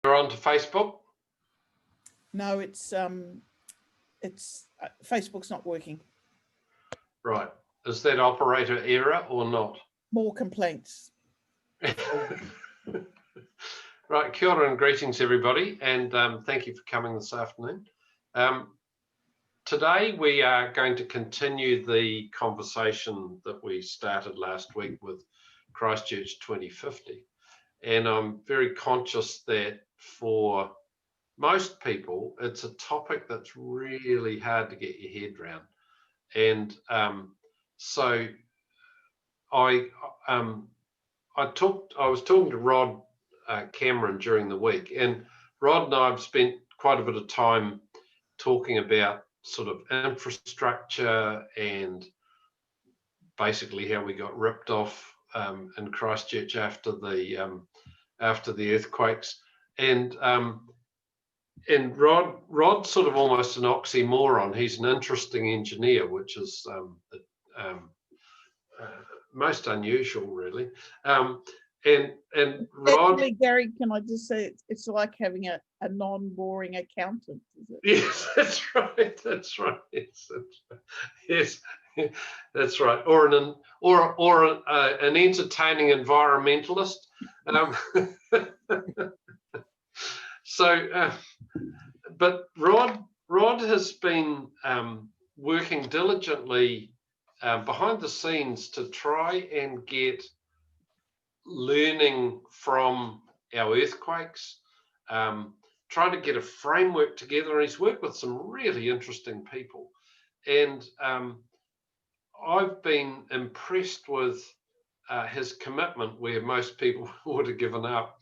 You're on to Facebook? No, it's Facebook's not working. Right. Is that operator error or not? More complaints. Right, kia ora and greetings everybody, and thank you for coming this afternoon. Today we are going to continue the conversation that we started last week with Christchurch 2050. And I'm very conscious that for most people, it's a topic that's really hard to get your head around. And so I was talking to Rod Cameron during the week, and Rod and I have spent quite a bit of time talking about sort of infrastructure and basically how we got ripped off in Christchurch after the earthquakes, and Rod's sort of almost an oxymoron. He's an interesting engineer, which is most unusual, really. And Rod, actually, Gary, can I just say it's like having a non-boring accountant, is it? Yes, that's right. That's right. Yes, that's right. Or an entertaining environmentalist. But Rod has been working diligently behind the scenes to try and get learning from our earthquakes, trying to get a framework together, and he's worked with some really interesting people. And I've been impressed with his commitment where most people would have given up.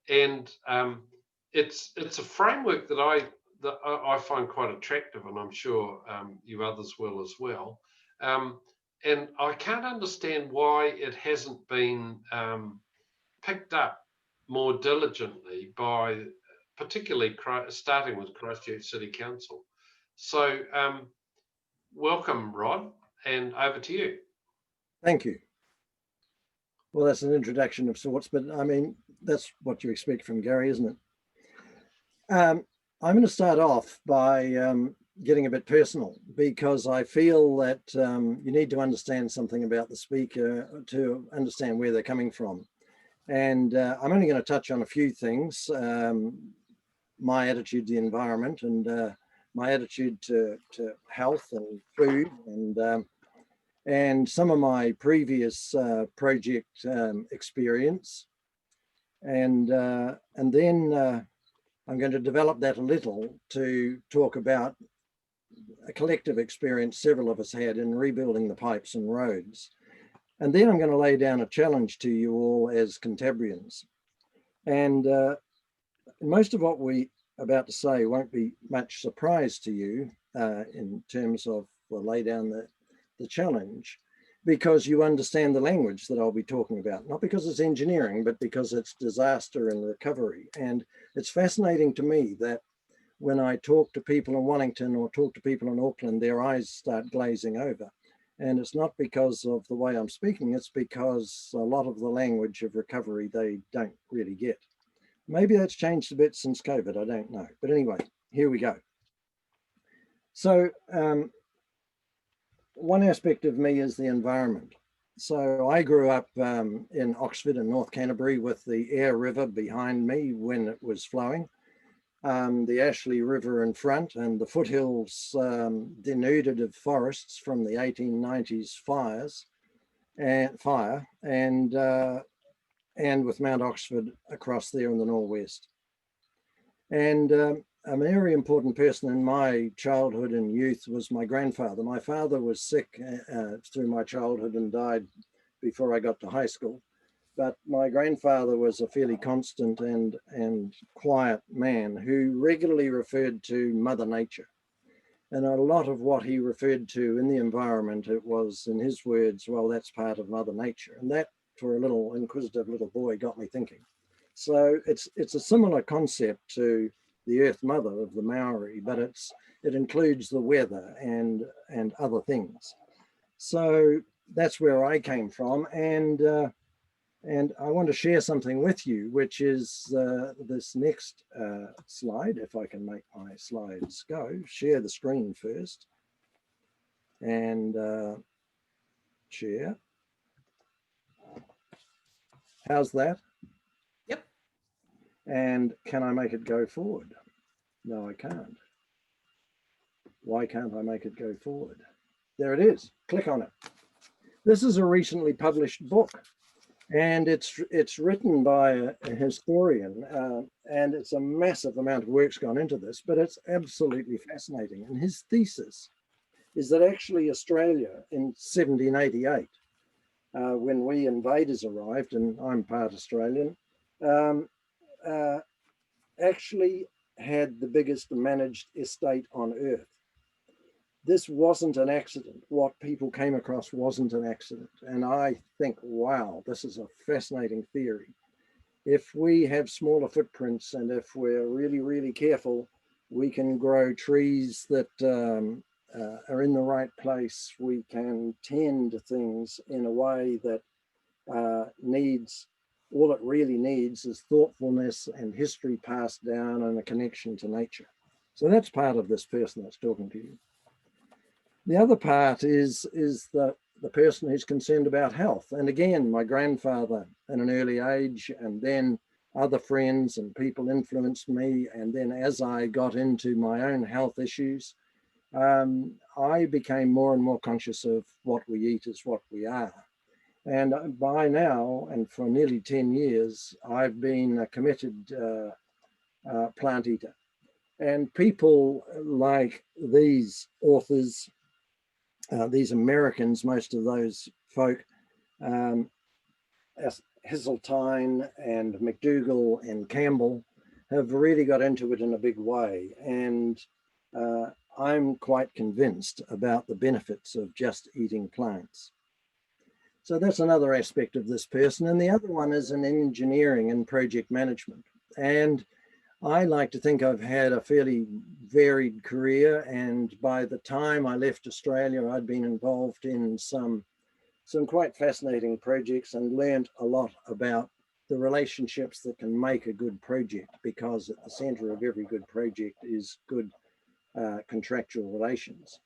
And it's a framework that I find quite attractive, and I'm sure you others will as well. And I can't understand why it hasn't been picked up more diligently by, particularly starting with Christchurch City Council. So welcome, Rod, and over to you. Thank you. Well, that's an introduction of sorts, but I mean, that's what you expect from Gary, isn't it? I'm going to start off by getting a bit personal, because I feel that you need to understand something about the speaker to understand where they're coming from. And I'm only going to touch on a few things, my attitude to the environment, and my attitude to health and food, and some of my previous project experience. And then I'm going to develop that a little to talk about a collective experience several of us had in rebuilding the pipes and roads. And then I'm going to lay down a challenge to you all as Cantabrians. And most of what we're about to say won't be much surprise to you in terms of, well, lay down the challenge, because you understand the language that I'll be talking about, not because it's engineering, but because it's disaster and recovery. And it's fascinating to me that when I talk to people in Wellington or talk to people in Auckland, their eyes start glazing over. And it's not because of the way I'm speaking, it's because a lot of the language of recovery they don't really get. Maybe that's changed a bit since COVID, I don't know. But anyway, here we go. So one aspect of me is the environment. So I grew up in Oxford in North Canterbury with the Aire River behind me when it was flowing, the Ashley River in front, and the foothills denuded of forests from the 1890s fire, and with Mount Oxford across there in the northwest. And a very important person in my childhood and youth was my grandfather. My father was sick through my childhood and died before I got to high school. But my grandfather was a fairly constant and quiet man who regularly referred to Mother Nature. And a lot of what he referred to in the environment, it was, in his words, well, that's part of Mother Nature. And that, for a little inquisitive little boy, got me thinking. So it's a similar concept to the Earth Mother of the Maori, but it includes the weather and other things. So that's where I came from. And And I want to share something with you, which is this next slide, if I can make my slides go. Share the screen first. And share. How's that? Yep. And can I make it go forward? No, I can't. Why can't I make it go forward? There it is. Click on it. This is a recently published book, and it's written by a historian, and it's a massive amount of work's gone into this, but it's absolutely fascinating. And his thesis is that actually Australia in 1788, when we invaders arrived, and I'm part Australian, actually had the biggest managed estate on earth. This wasn't an accident. What people came across wasn't an accident. And I think, wow, this is a fascinating theory. If we have smaller footprints and if we're really, really careful, we can grow trees that are in the right place. We can tend things in a way that needs, all it really needs is thoughtfulness and history passed down and a connection to nature. So that's part of this person that's talking to you. The other part is the person who's concerned about health. And again, my grandfather at an early age, and then other friends and people influenced me. And then as I got into my own health issues, I became more and more conscious of what we eat is what we are. And by now, and for nearly 10 years, I've been a committed plant eater. And people like these authors, these Americans, most of those folk, Heseltine and McDougall and Campbell, have really got into it in a big way. And I'm quite convinced about the benefits of just eating plants. So that's another aspect of this person. And the other one is in engineering and project management. And I like to think I've had a fairly varied career. And by the time I left Australia, I'd been involved in some quite fascinating projects and learned a lot about the relationships that can make a good project, because at the center of every good project is good contractual relations.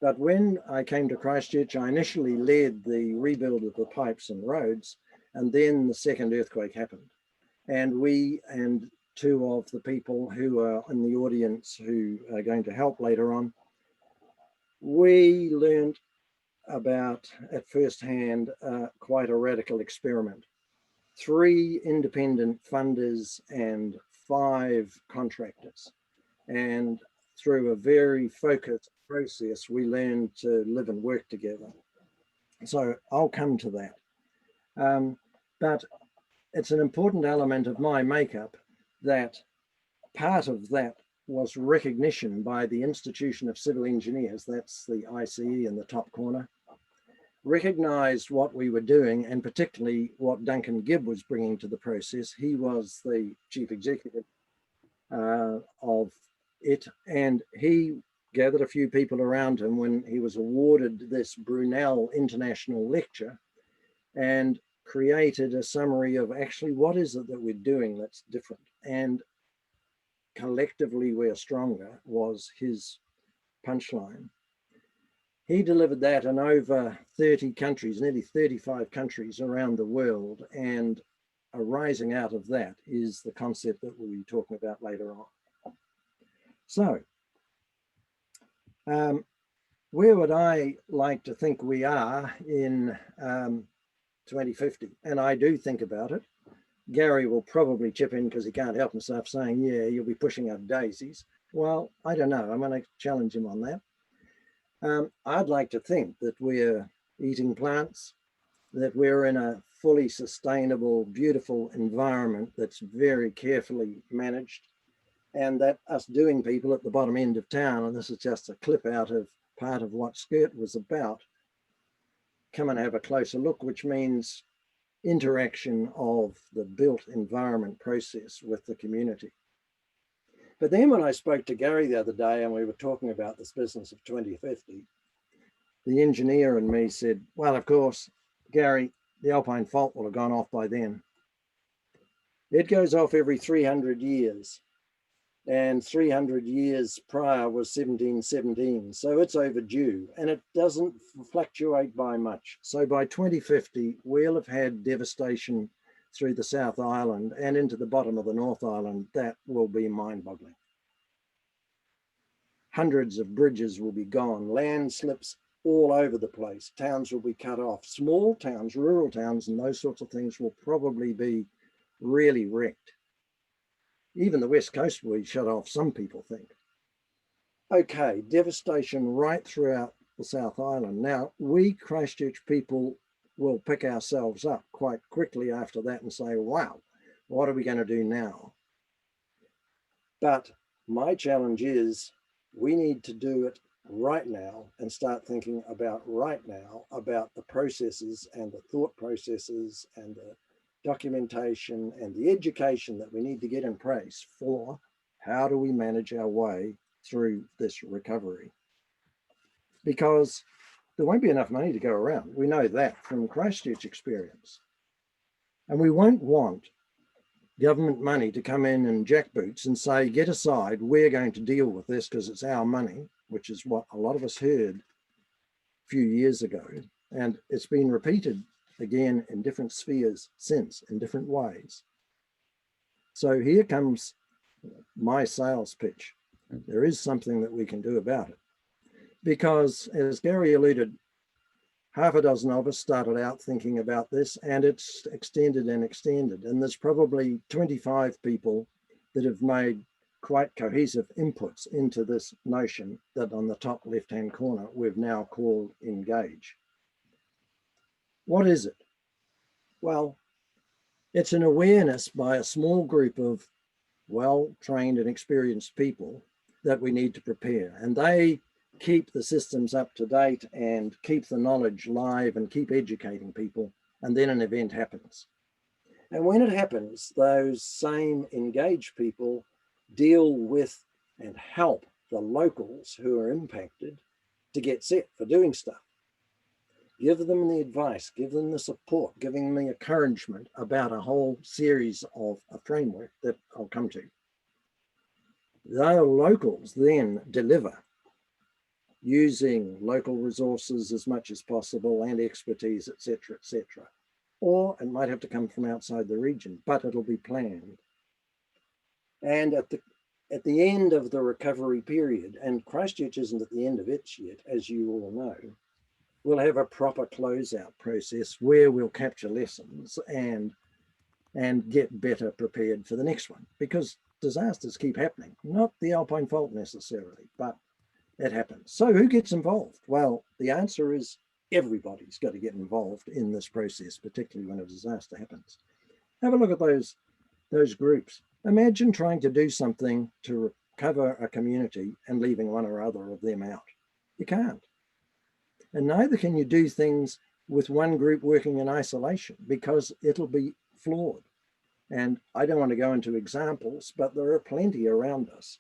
But when I came to Christchurch, I initially led the rebuild of the pipes and roads, and then the second earthquake happened. And we and two of the people who are in the audience who are going to help later on, we learned about at first hand quite a radical experiment. 3 independent funders and 5 contractors. And through a very focused process, we learned to live and work together. So I'll come to that. But it's an important element of my makeup that part of that was recognition by the Institution of Civil Engineers, that's the ICE in the top corner, recognized what we were doing, and particularly what Duncan Gibb was bringing to the process. He was the chief executive of it, and he gathered a few people around him when he was awarded this Brunel International Lecture, and created a summary of actually what is it that we're doing that's different, and collectively we're stronger was his punchline. He delivered that in over 30 countries, nearly 35 countries around the world, and arising out of that is the concept that we'll be talking about later on. So, where would I like to think we are in 2050? And I do think about it. Gary will probably chip in because he can't help himself, saying, yeah, you'll be pushing up daisies. Well, I don't know. I'm going to challenge him on that. I'd like to think that we're eating plants, that we're in a fully sustainable, beautiful environment that's very carefully managed, and that us doing people at the bottom end of town, and this is just a clip out of part of what Skirt was about, come and have a closer look, which means interaction of the built environment process with the community. But then when I spoke to Gary the other day and we were talking about this business of 2050, the engineer and me said, well, of course, Gary, the Alpine Fault will have gone off by then. It goes off every 300 years. And 300 years prior was 1717. So it's overdue, and it doesn't fluctuate by much. So by 2050, we'll have had devastation through the South Island and into the bottom of the North Island. That will be mind-boggling. Hundreds of bridges will be gone, landslips all over the place, towns will be cut off, small towns, rural towns, and those sorts of things will probably be really wrecked. Even the West Coast will be shut off, some people think. Okay, devastation right throughout the South Island. Now, we Christchurch people will pick ourselves up quite quickly after that and say, wow, what are we going to do now? But my challenge is we need to do it right now and start thinking about right now, about the processes and the thought processes and the documentation and the education that we need to get in place for how do we manage our way through this recovery. Because there won't be enough money to go around. We know that from Christchurch experience. And we won't want government money to come in and jackboots and say, get aside, we're going to deal with this because it's our money, which is what a lot of us heard a few years ago. And it's been repeated again in different spheres since, in different ways. So here comes my sales pitch. There is something that we can do about it. Because as Gary alluded, half a dozen of us started out thinking about this, and it's extended and extended. And there's probably 25 people that have made quite cohesive inputs into this notion that on the top left-hand corner, we've now called engage. What is it? Well, it's an awareness by a small group of well-trained and experienced people that we need to prepare. And they keep the systems up to date and keep the knowledge live and keep educating people. And then an event happens. And when it happens, those same engaged people deal with and help the locals who are impacted to get set for doing stuff. Give them the advice, give them the support, giving them the encouragement about a whole series of a framework that I'll come to. The locals then deliver using local resources as much as possible and expertise, etc., etc. Or it might have to come from outside the region, but it'll be planned. And at the end of the recovery period, and Christchurch isn't at the end of it yet, as you all know, we'll have a proper closeout process where we'll capture lessons and get better prepared for the next one, because disasters keep happening, not the Alpine Fault necessarily, but it happens. So who gets involved? Well, the answer is everybody's got to get involved in this process, particularly when a disaster happens. Have a look at those groups. Imagine trying to do something to recover a community and leaving one or other of them out. You can't. And neither can you do things with one group working in isolation, because it'll be flawed. And I don't want to go into examples, but there are plenty around us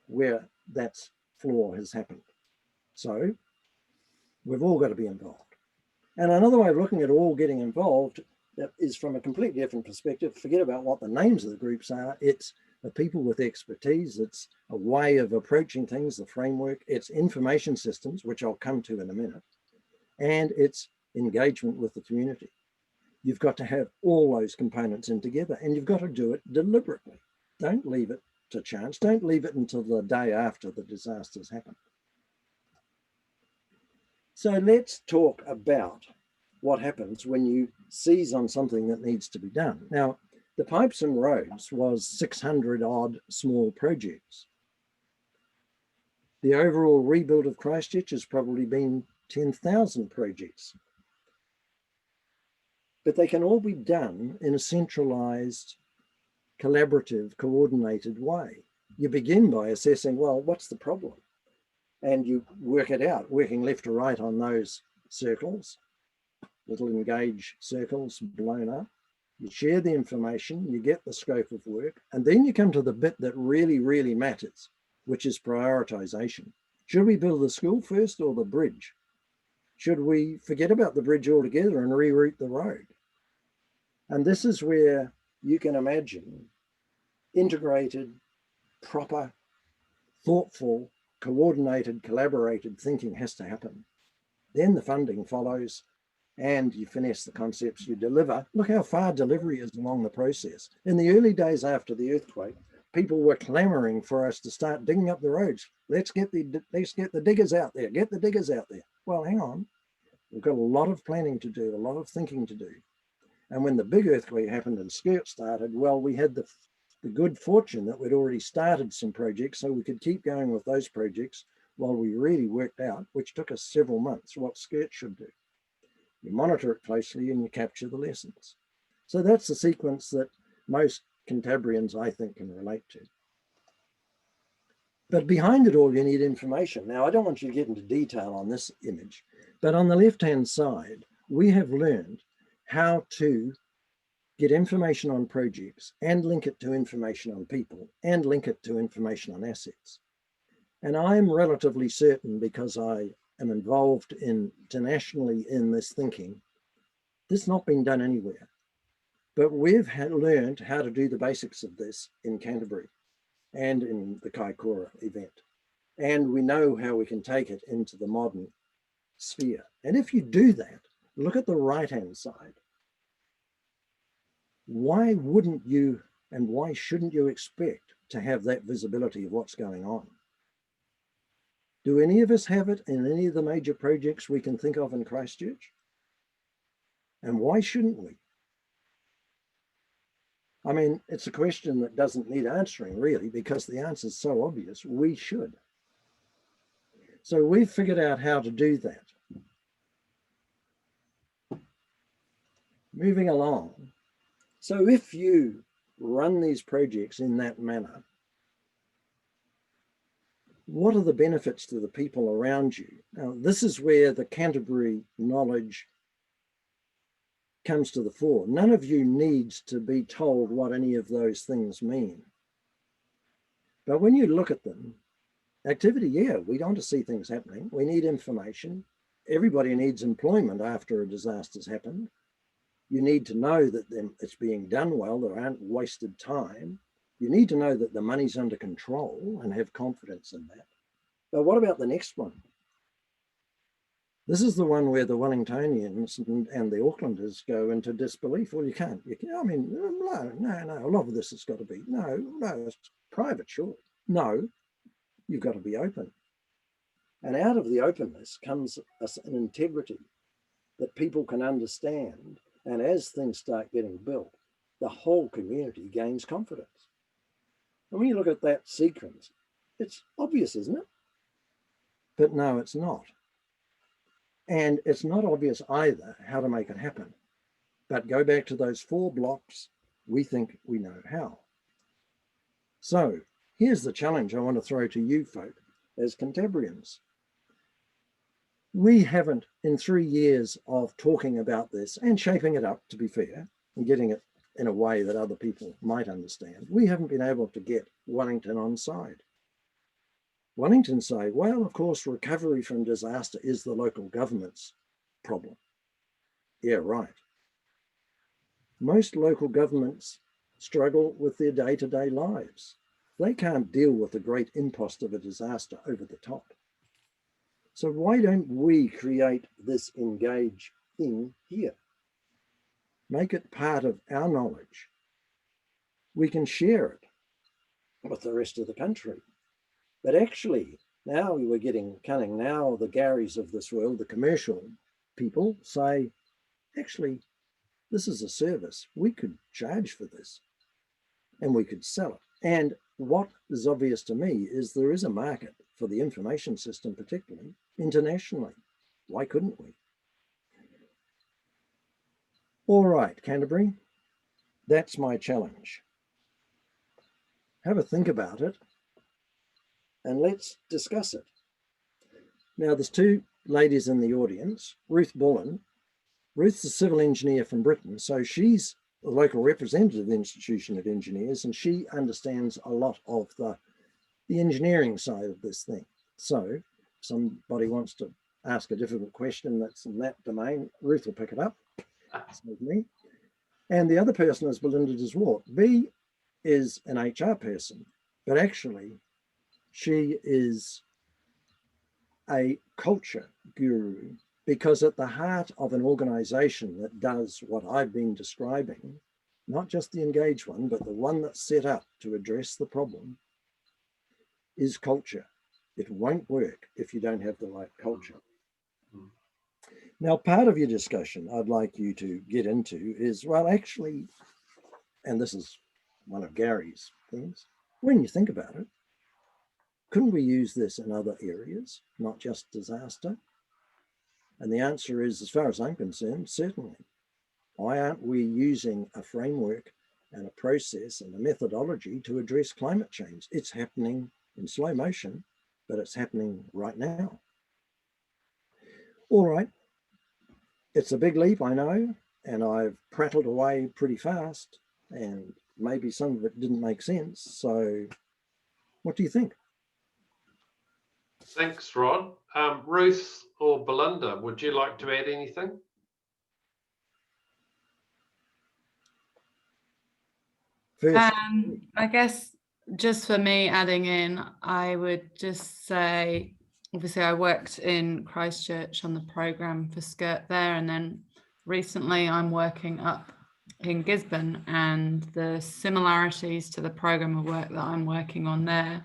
where that flaw has happened. So we've all got to be involved. And another way of looking at all getting involved that is from a completely different perspective. Forget about what the names of the groups are. It's the people with expertise. It's a way of approaching things, the framework. It's information systems, which I'll come to in a minute. And it's engagement with the community. You've got to have all those components in together, and you've got to do it deliberately. Don't leave it to chance. Don't leave it until the day after the disasters happen. So let's talk about what happens when you seize on something that needs to be done. Now, the Pipes and Roads was 600 odd small projects. The overall rebuild of Christchurch has probably been 10,000 projects. But they can all be done in a centralized, collaborative, coordinated way. You begin by assessing, well, what's the problem? And you work it out, working left to right on those circles, little engage circles blown up. You share the information, you get the scope of work, and then you come to the bit that really, really matters, which is prioritization. Should we build the school first or the bridge? Should we forget about the bridge altogether and reroute the road? And this is where you can imagine integrated, proper, thoughtful, coordinated, collaborated thinking has to happen. Then the funding follows and you finesse the concepts, you deliver. Look how far delivery is along the process. In the early days after the earthquake, people were clamoring for us to start digging up the roads. Let's get the diggers out there, get the diggers out there. Well, hang on. We've got a lot of planning to do, a lot of thinking to do. And when the big earthquake happened and Skirt started, well, we had the good fortune that we'd already started some projects, so we could keep going with those projects while we really worked out, which took us several months, what Skirt should do. You monitor it closely and you capture the lessons. So that's the sequence that most Cantabrians, I think, can relate to. But behind it all, you need information. Now, I don't want you to get into detail on this image, but on the left-hand side, we have learned how to get information on projects and link it to information on people and link it to information on assets. And I'm relatively certain, because I am involved internationally in this thinking, this has not been done anywhere. But we've learned how to do the basics of this in Canterbury and in the Kaikoura event. And we know how we can take it into the modern sphere. And if you do that, look at the right-hand side. Why wouldn't you and why shouldn't you expect to have that visibility of what's going on? Do any of us have it in any of the major projects we can think of in Christchurch? And why shouldn't we? I mean, it's a question that doesn't need answering, really, because the answer is so obvious. We should. So we've figured out how to do that. Moving along. So if you run these projects in that manner, what are the benefits to the people around you? Now, this is where the Canterbury knowledge comes to the fore. None of you needs to be told what any of those things mean. But when you look at them, activity, yeah, we want to see things happening. We need information. Everybody needs employment after a disaster's happened. You need to know that it's being done well, there aren't wasted time. You need to know that the money's under control and have confidence in that. But what about the next one? This is the one where the Wellingtonians and the Aucklanders go into disbelief. Well, you can't, I mean, no, a lot of this has got to be, no, it's private, sure. No, you've got to be open. And out of the openness comes an integrity that people can understand. And as things start getting built, the whole community gains confidence. And when you look at that sequence, it's obvious, isn't it? But no, it's not. And it's not obvious either how to make it happen. But go back to those 4 blocks, we think we know how. So here's the challenge I want to throw to you folk as Cantabrians. We haven't, in 3 years of talking about this and shaping it up, to be fair, and getting it in a way that other people might understand, we haven't been able to get Wellington on side. Wellington say, well, of course, recovery from disaster is the local government's problem. Yeah, right. Most local governments struggle with their day-to-day lives. They can't deal with the great impost of a disaster over the top. So why don't we create this engage thing here? Make it part of our knowledge. We can share it with the rest of the country. But actually, now we're getting cunning. Now the Garys of this world, the commercial people, say, actually, this is a service. We could charge for this and we could sell it. And what is obvious to me is there is a market for the information system, particularly internationally. Why couldn't we? All right, Canterbury, that's my challenge. Have a think about it and let's discuss it. Now, there's 2 ladies in the audience, Ruth Bullen. Ruth's a civil engineer from Britain, so she's the local representative of the Institution of Engineers, and she understands a lot of the engineering side of this thing. So if somebody wants to ask a difficult question that's in that domain, Ruth will pick it up. With me. And the other person, as Belinda just walked, B is an HR person, but actually she is a culture guru, because at the heart of an organization that does what I've been describing, not just the engaged one, but the one that's set up to address the problem, is culture. It won't work if you don't have the right culture. Now, part of your discussion I'd like you to get into is, well, actually, and this is one of Gary's things, when you think about it, couldn't we use this in other areas, not just disaster? And the answer is, as far as I'm concerned, certainly. Why aren't we using a framework and a process and a methodology to address climate change? It's happening in slow motion, but it's happening right now. All right, it's a big leap, I know, and I've prattled away pretty fast, and maybe some of it didn't make sense. So what do you think? Thanks, Rod. Ruth or Belinda, would you like to add anything? First, I guess just for me adding in, I would just say, obviously I worked in Christchurch on the programme for Skirt there, and then recently I'm working up in Gisborne, and the similarities to the programme of work that I'm working on there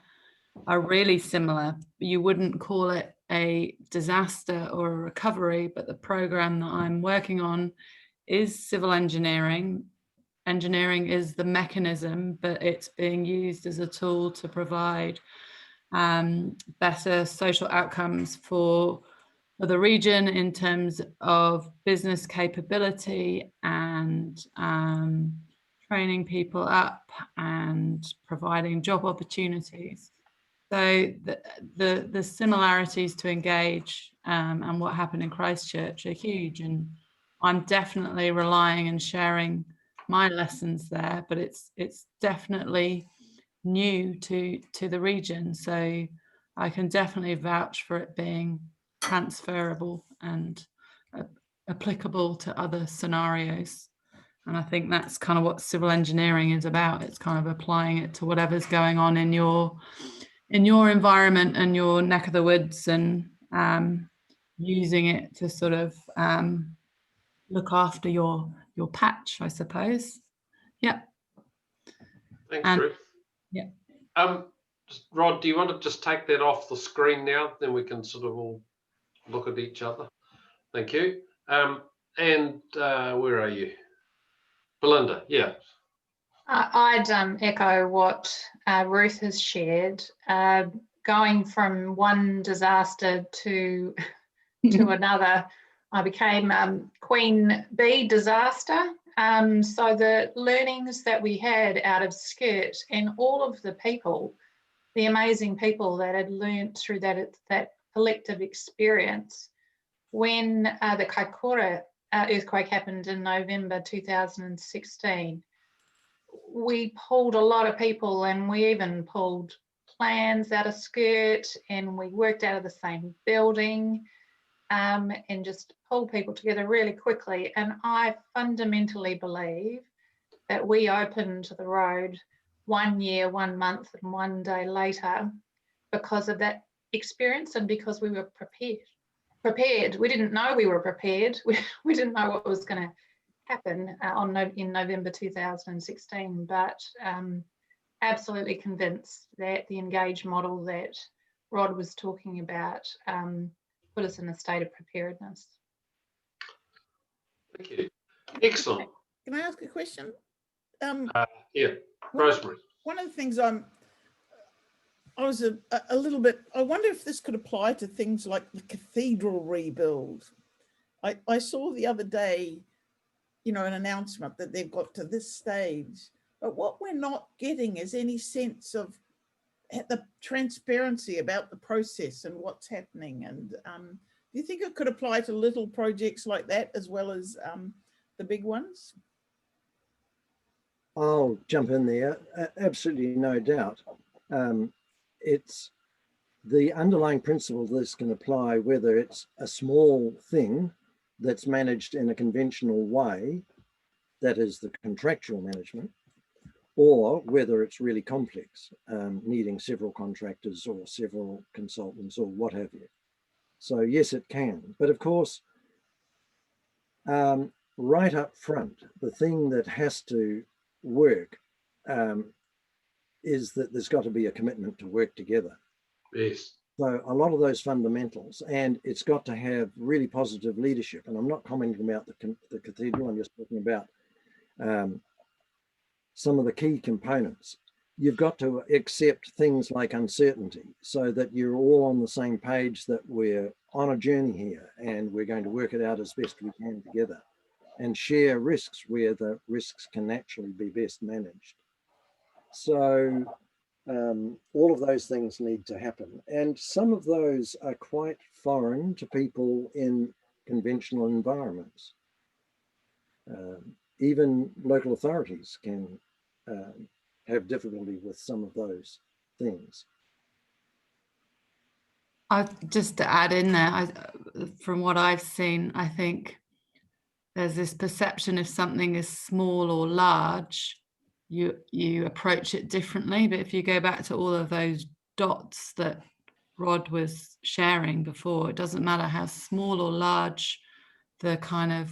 are really similar. You wouldn't call it a disaster or a recovery, but the programme that I'm working on is civil engineering. Engineering is the mechanism, but it's being used as a tool to provide better social outcomes for the region in terms of business capability and training people up and providing job opportunities. So the similarities to Engage and what happened in Christchurch are huge, and I'm definitely relying and sharing my lessons there, but it's definitely new to the region, so I can definitely vouch for it being transferable and applicable to other scenarios. And I think that's kind of what civil engineering is about. It's kind of applying it to whatever's going on in your environment and your neck of the woods, and using it to sort of look after your patch, I suppose. Yeah. Thanks, Ruth. Yeah. Rod, do you want to just take that off the screen now? Then we can sort of all look at each other. Thank you. And where are you? Belinda, yeah. I'd echo what Ruth has shared. Going from one disaster to another, I became Queen Bee disaster. So the learnings that we had out of Skirt and all of the people, the amazing people that had learnt through that collective experience, when the Kaikoura earthquake happened in November 2016, we pulled a lot of people, and we even pulled plans out of Skirt, and we worked out of the same building, and just pulled people together really quickly. And I fundamentally believe that we opened the road 1 year, 1 month, and 1 day later because of that experience, and because we were prepared. We didn't know we were prepared. We didn't know what was going to happen in November 2016, but absolutely convinced that the Engage model that Rod was talking about put us in a state of preparedness. Thank you. Excellent. Can I ask a question? Yeah, Rosemary. One of the things I was a little bit, I wonder if this could apply to things like the cathedral rebuild. I saw the other day, an announcement that they've got to this stage, but what we're not getting is any sense of the transparency about the process and what's happening. And do you think it could apply to little projects like that as well as the big ones? I'll jump in there. Absolutely, no doubt. It's the underlying principle this can apply, whether it's a small thing that's managed in a conventional way, that is the contractual management, or whether it's really complex, needing several contractors or several consultants or what have you. So yes, it can. But of course, right up front, the thing that has to work is that there's got to be a commitment to work together. Yes. So a lot of those fundamentals, and it's got to have really positive leadership. And I'm not commenting about the cathedral, I'm just talking about some of the key components. You've got to accept things like uncertainty so that you're all on the same page, that we're on a journey here and we're going to work it out as best we can together, and share risks where the risks can naturally be best managed. So all of those things need to happen. And some of those are quite foreign to people in conventional environments. Even local authorities can have difficulty with some of those things. Just to add in there, from what I've seen, I think there's this perception if something is small or large, you approach it differently. But if you go back to all of those dots that Rod was sharing before, it doesn't matter how small or large the kind of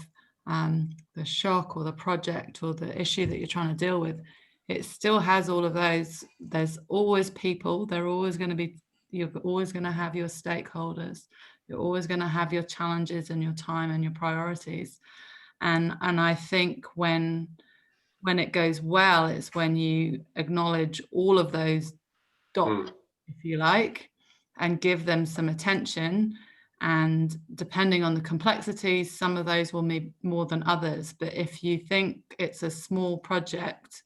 the shock or the project or the issue that you're trying to deal with, it still has all of those. There's always people, they're always going to be, you're always going to have your stakeholders, you're always going to have your challenges and your time and your priorities. And I think when it goes well, it's when you acknowledge all of those dots, if you like, and give them some attention. And depending on the complexities, some of those will be more than others. But if you think it's a small project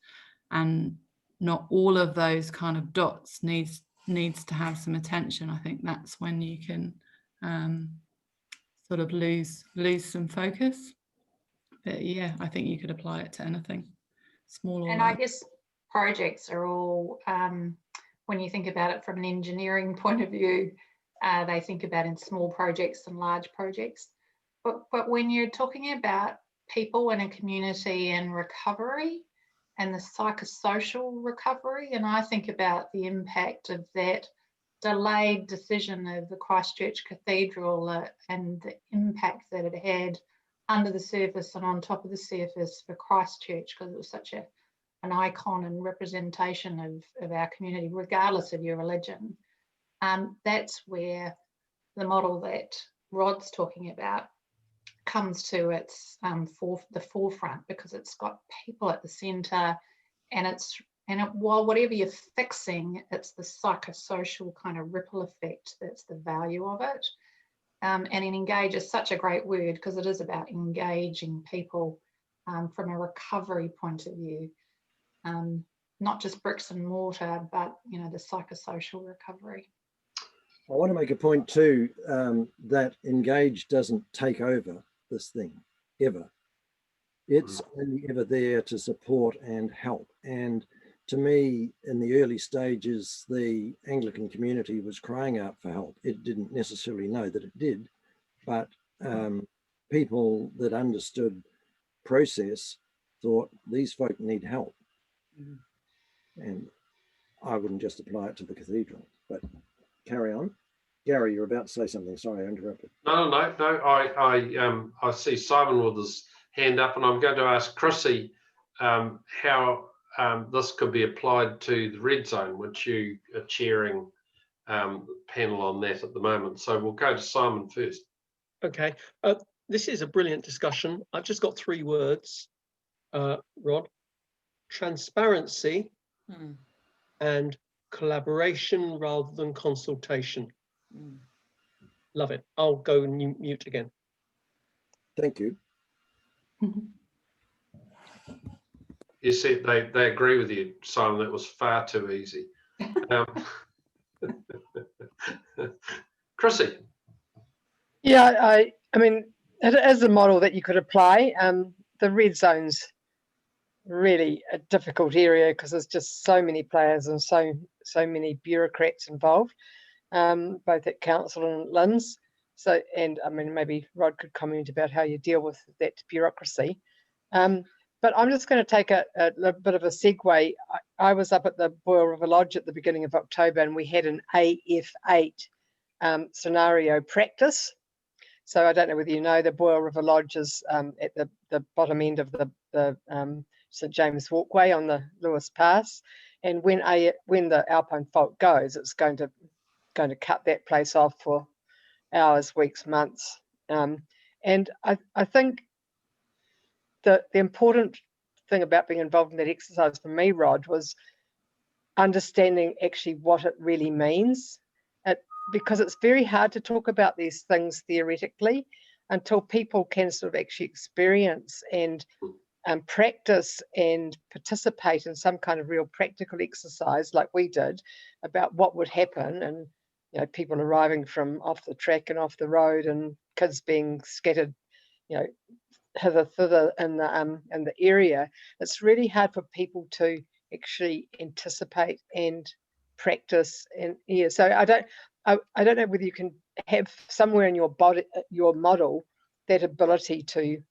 and not all of those kind of dots needs to have some attention, I think that's when you can sort of lose some focus. But yeah, I think you could apply it to anything, small or large. I guess projects are all, when you think about it from an engineering point of view, they think about in small projects and large projects. But when you're talking about people in a community and recovery and the psychosocial recovery, and I think about the impact of that delayed decision of the Christchurch Cathedral and the impact that it had under the surface and on top of the surface for Christchurch, because it was such an icon and representation of our community, regardless of your religion. That's where the model that Rod's talking about comes to its the forefront, because it's got people at the centre, and while whatever you're fixing, it's the psychosocial kind of ripple effect that's the value of it. And engage is such a great word, because it is about engaging people from a recovery point of view, not just bricks and mortar, but the psychosocial recovery. I want to make a point too, that engage doesn't take over this thing ever. It's only ever there to support and help. And to me, in the early stages, the Anglican community was crying out for help. It didn't necessarily know that it did, but people that understood process thought these folk need help. And I wouldn't just apply it to the cathedral, but carry on. Gary, you're about to say something. Sorry, I interrupted. No. I see Simon with his hand up, and I'm going to ask Chrissy how this could be applied to the red zone, which you are chairing panel on that at the moment. So we'll go to Simon first. Okay, this is a brilliant discussion. I've just got 3 words, Rod: transparency and collaboration rather than consultation. Love it. I'll go mute again. Thank you. You see, they agree with you, Simon. That was far too easy. Chrissy. Yeah, I mean, it is a model that you could apply. The red zone's really a difficult area because there's just so many players and so many bureaucrats involved, both at council and at LINZ. And I mean, maybe Rod could comment about how you deal with that bureaucracy. But I'm just going to take a bit of a segue. I was up at the Boyle River Lodge at the beginning of October, and we had an AF8 scenario practice. So I don't know whether you know, the Boyle River Lodge is at the bottom end of the St James Walkway on the Lewis Pass, and when the Alpine Fault goes, it's going to cut that place off for hours, weeks, months. And I think the important thing about being involved in that exercise for me, Rod, was understanding actually what it really means. Because it's very hard to talk about these things theoretically until people can sort of actually experience and practice and participate in some kind of real practical exercise like we did about what would happen, and people arriving from off the track and off the road, and kids being scattered hither thither in the area. It's really hard for people to actually anticipate and practice. And so I don't know whether you can have somewhere in your body, your model, that ability to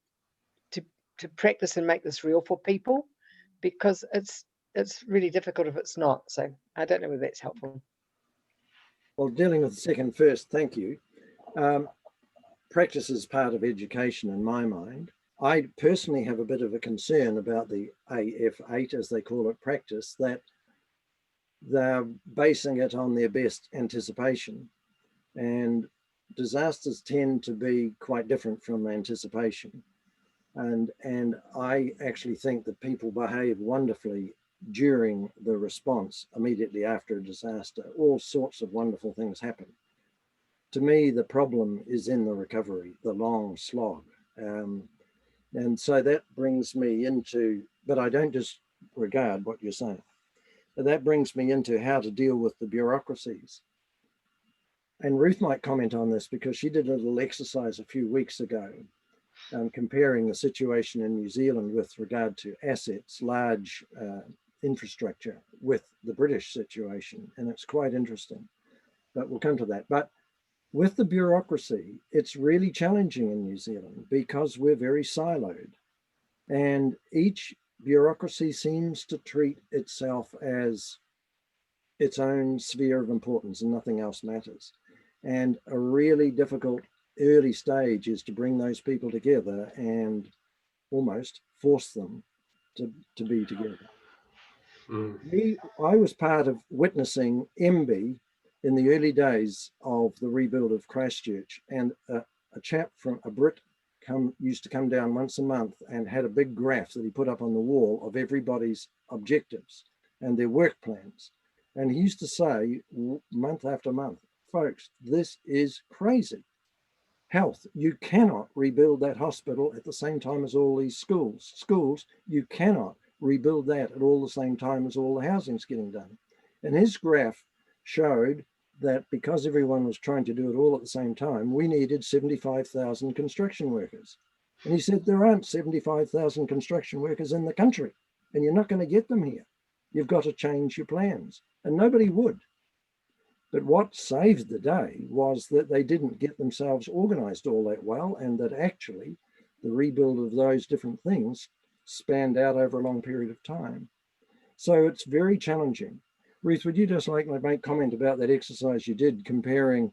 practice and make this real for people, because it's really difficult if it's not. So I don't know whether that's helpful. Well, dealing with the second first, thank you. Practice is part of education in my mind. I personally have a bit of a concern about the AF8, as they call it, practice, that they're basing it on their best anticipation. And disasters tend to be quite different from anticipation. And I actually think that people behave wonderfully during the response immediately after a disaster. All sorts of wonderful things happen. To me, the problem is in the recovery, the long slog. And so that brings me into, but I don't disregard what you're saying. But that brings me into how to deal with the bureaucracies. And Ruth might comment on this, because she did a little exercise a few weeks ago, comparing the situation in New Zealand with regard to assets, large infrastructure, with the British situation. And it's quite interesting, but we'll come to that. But with the bureaucracy, it's really challenging in New Zealand because we're very siloed, and each bureaucracy seems to treat itself as its own sphere of importance and nothing else matters. And a really difficult early stage is to bring those people together and almost force them to be together. I was part of witnessing MB in the early days of the rebuild of Christchurch, and a chap from a Brit used to come down once a month and had a big graph that he put up on the wall of everybody's objectives and their work plans. And he used to say month after month, folks, this is crazy. Health, you cannot rebuild that hospital at the same time as all these schools. Schools, you cannot rebuild that at all the same time as all the housing's getting done. And his graph showed that because everyone was trying to do it all at the same time, we needed 75,000 construction workers. And he said, there aren't 75,000 construction workers in the country, and you're not going to get them here. You've got to change your plans. And nobody would. But what saved the day was that they didn't get themselves organized all that well, and that actually the rebuild of those different things spanned out over a long period of time. So it's very challenging. Ruth, would you just like to make comment about that exercise you did comparing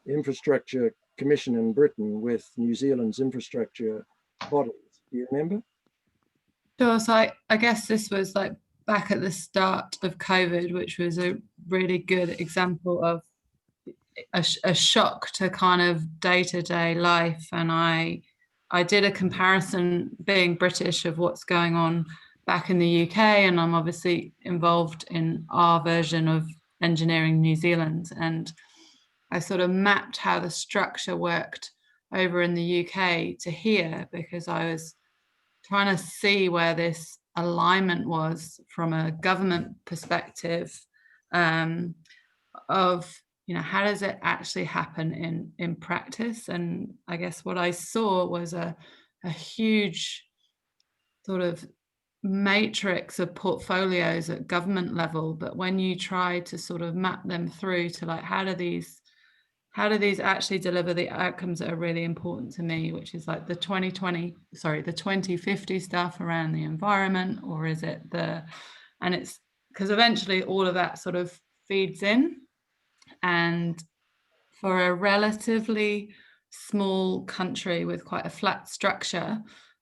infrastructure commission in Britain with New Zealand's infrastructure bodies? Do you remember? Sure. So I guess this was like back at the start of COVID, which was a really good example of a shock to kind of day-to-day life. And I did a comparison, being British, of what's going on back in the UK, and I'm obviously involved in our version of Engineering New Zealand, and I sort of mapped how the structure worked over in the UK to here, because I was trying to see where this alignment was from a government perspective, of how does it actually happen in practice. And I guess what I saw was a huge sort of matrix of portfolios at government level, but when you try to sort of map them through to like, how do these how do these actually deliver the outcomes that are really important to me, which is like the 2050 stuff around the environment, or is it and it's because eventually all of that sort of feeds in. And for a relatively small country with quite a flat structure,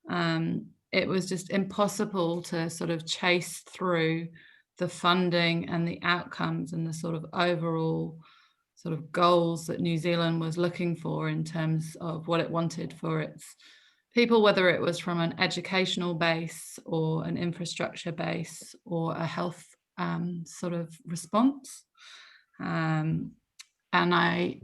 it was just impossible to sort of chase through the funding and the outcomes and the sort of overall sort of goals that New Zealand was looking for in terms of what it wanted for its people, whether it was from an educational base or an infrastructure base or a health sort of response. And I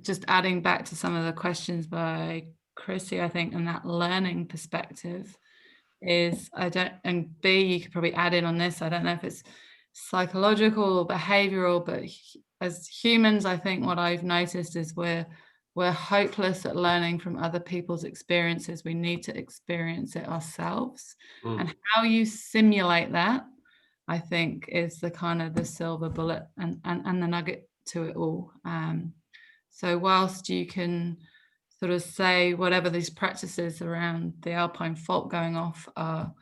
just adding back to some of the questions by Chrissy, I think, in that learning perspective is, and B, you could probably add in on this, I don't know if it's psychological or behavioral, but as humans, I think what I've noticed is we're hopeless at learning from other people's experiences. We need to experience it ourselves. And how you simulate that, I think, is the kind of the silver bullet and the nugget to it all. So whilst you can sort of say whatever these practices around the alpine fault going off are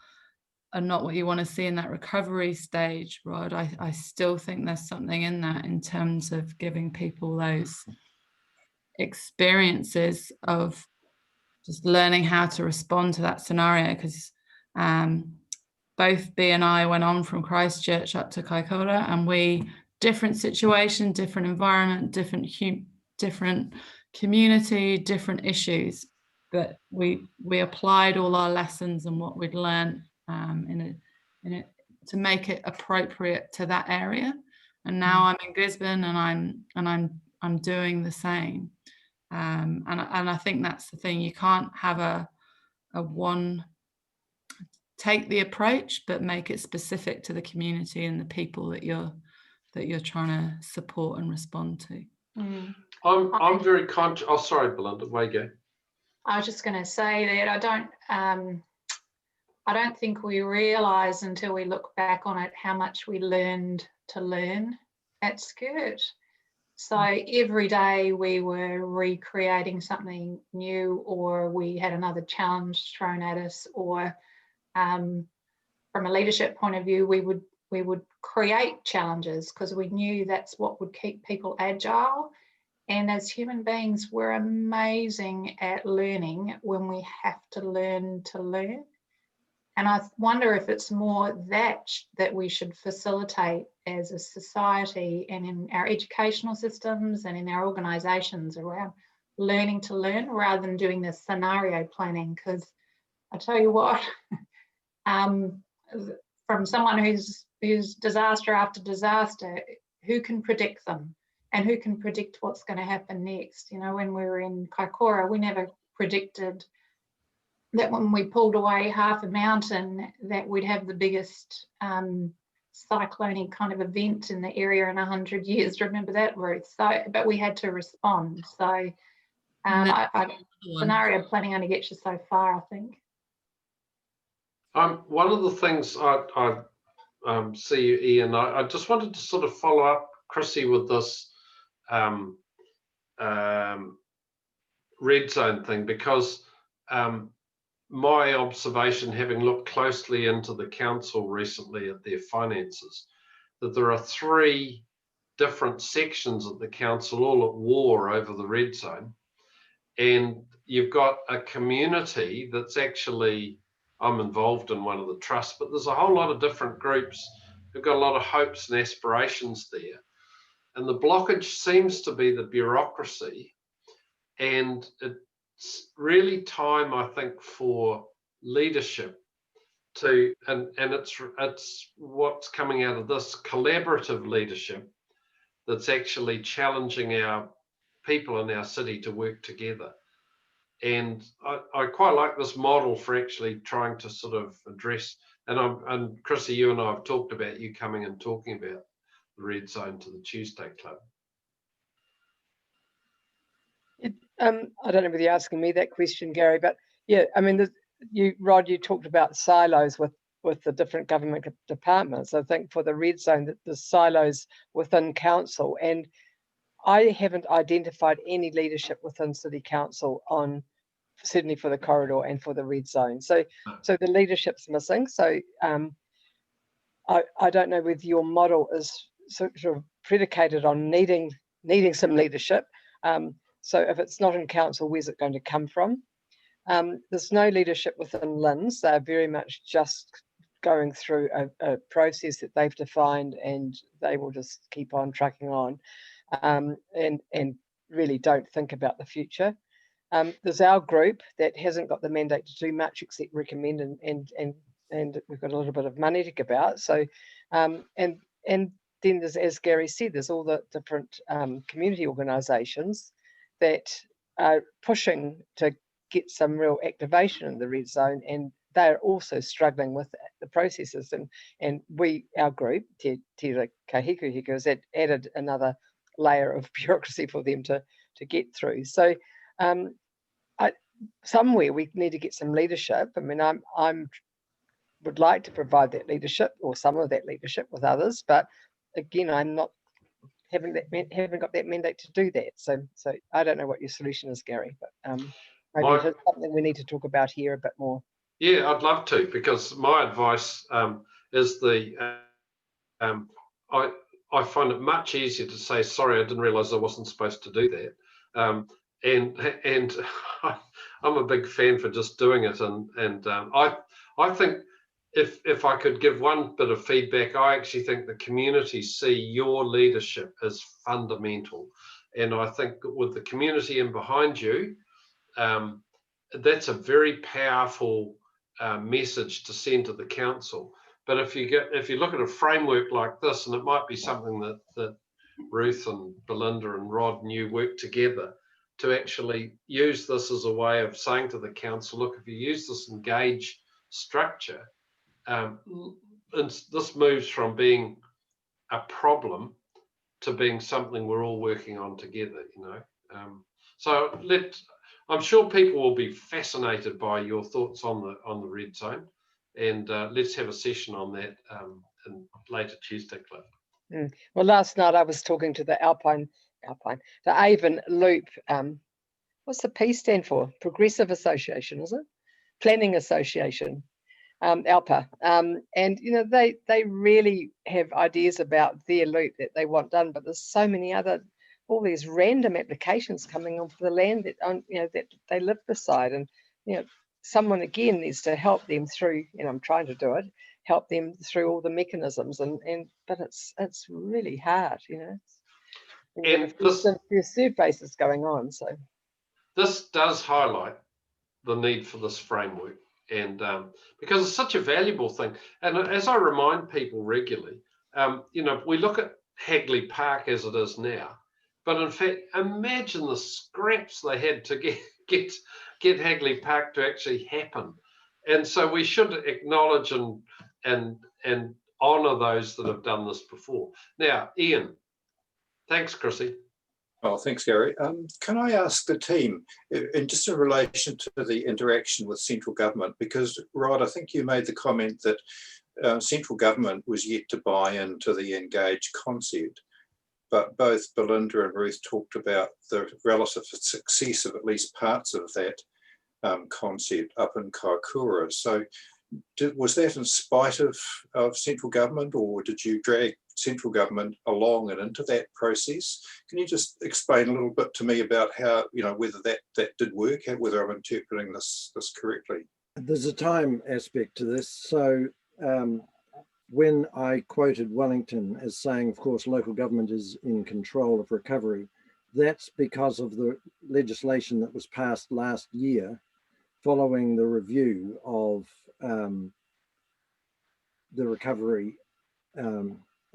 not what you want to see in that recovery stage, Rod, I still think there's something in that in terms of giving people those experiences of just learning how to respond to that scenario, because both B and I went on from Christchurch up to Kaikoura, and we, different situation, different environment, different community, different issues, but we applied all our lessons and what we'd learned to make it appropriate to that area. And now I'm in Gisborne, and I'm doing the same. And I think that's the thing. You can't have a one take the approach, but make it specific to the community and the people that you're trying to support and respond to. I'm very conscious. Oh, sorry, Belinda. Way you go. I was just going to say that I don't think we realise until we look back on it how much we learned to learn at Skirt. So every day we were recreating something new, or we had another challenge thrown at us, or from a leadership point of view, we would create challenges because we knew that's what would keep people agile. And as human beings, we're amazing at learning when we have to learn to learn. And I wonder if it's more that we should facilitate as a society and in our educational systems and in our organisations around learning to learn, rather than doing this scenario planning. Because I tell you what, from someone who's disaster after disaster, who can predict them and who can predict what's going to happen next? You know, when we were in Kaikoura, we never predicted that when we pulled away half a mountain that we'd have the biggest cyclonic kind of event in the area in 100 years. Remember that, Ruth? So, but we had to respond. So scenario planning only gets you so far, I think. One of the things I see you, Ian, I just wanted to sort of follow up, Chrissy, with this red zone thing, because my observation, having looked closely into the council recently at their finances, that there are 3 different sections of the council all at war over the red zone. And you've got a community that's actually, I'm involved in one of the trusts, but there's a whole lot of different groups who've got a lot of hopes and aspirations there. And the blockage seems to be the bureaucracy. And it's really time, I think, for leadership to, and it's what's coming out of this collaborative leadership that's actually challenging our people in our city to work together. And I quite like this model for actually trying to sort of address, and Chrissy, you and I have talked about you coming and talking about the red zone to the Tuesday Club. I don't know whether you're asking me that question, Gary, but yeah, I mean, Rod, you talked about silos with the different government departments. I think for the red zone, that the silos within council, and I haven't identified any leadership within City Council on, certainly for the corridor and for the red zone. So the leadership's missing. So I don't know whether your model is sort of predicated on needing some leadership. So if it's not in council, where's it going to come from? There's no leadership within LINS. They're very much just going through a process that they've defined, and they will just keep on trucking on, and really don't think about the future. There's our group that hasn't got the mandate to do much except recommend, and we've got a little bit of money to give out. So, and then there's, as Gary said, there's all the different community organisations that are pushing to get some real activation in the red zone, and they're also struggling with the processes. And our group, Te Kahikuhiku, has added another layer of bureaucracy for them to get through. So somewhere we need to get some leadership. I mean, I'm would like to provide that leadership, or some of that leadership, with others, but again, I'm not haven't got that mandate to do that. So I don't know what your solution is, Gary, but maybe it's something we need to talk about here a bit more. Yeah, I'd love to, because my advice is I find it much easier to say, sorry, I didn't realise I wasn't supposed to do that. And I'm a big fan for just doing it. And I think if I could give one bit of feedback, I actually think the community see your leadership as fundamental. And I think with the community in behind you, that's a very powerful message to send to the council. But if you look at a framework like this, and it might be something that Ruth and Belinda and Rod and you work together to actually use this as a way of saying to the council, look, if you use this engage structure, and this moves from being a problem to being something we're all working on together, you know. So I'm sure people will be fascinated by your thoughts on the red zone, and let's have a session on that in later Tuesday, Cliff. Well, last night I was talking to the the Avon Loop. What's the P stand for? Progressive Association, is it? Planning Association, ALPA. And you know, they really have ideas about their loop that they want done, but there's so many all these random applications coming on for the land that that they live beside, and someone again needs to help them through. I'm trying to do it, help them through all the mechanisms, but it's really hard, And there's surveys going on, so this does highlight the need for this framework, and because it's such a valuable thing. And as I remind people regularly, we look at Hagley Park as it is now, but in fact, imagine the scraps they had to get Hagley Park to actually happen. And so we should acknowledge and honour those that have done this before. Now, Ian, thanks, Chrissy. Oh, thanks, Gary. Can I ask the team, in just in relation to the interaction with central government, because Rod, I think you made the comment that central government was yet to buy into the engage concept, but both Belinda and Ruth talked about the relative success of at least parts of that concept up in Kaikoura. So was that in spite of central government, or did you drag central government along and into that process? Can you just explain a little bit to me about how, whether that did work, whether I'm interpreting this correctly? There's a time aspect to this. So when I quoted Wellington as saying, of course, local government is in control of recovery, that's because of the legislation that was passed last year following the review of the recovery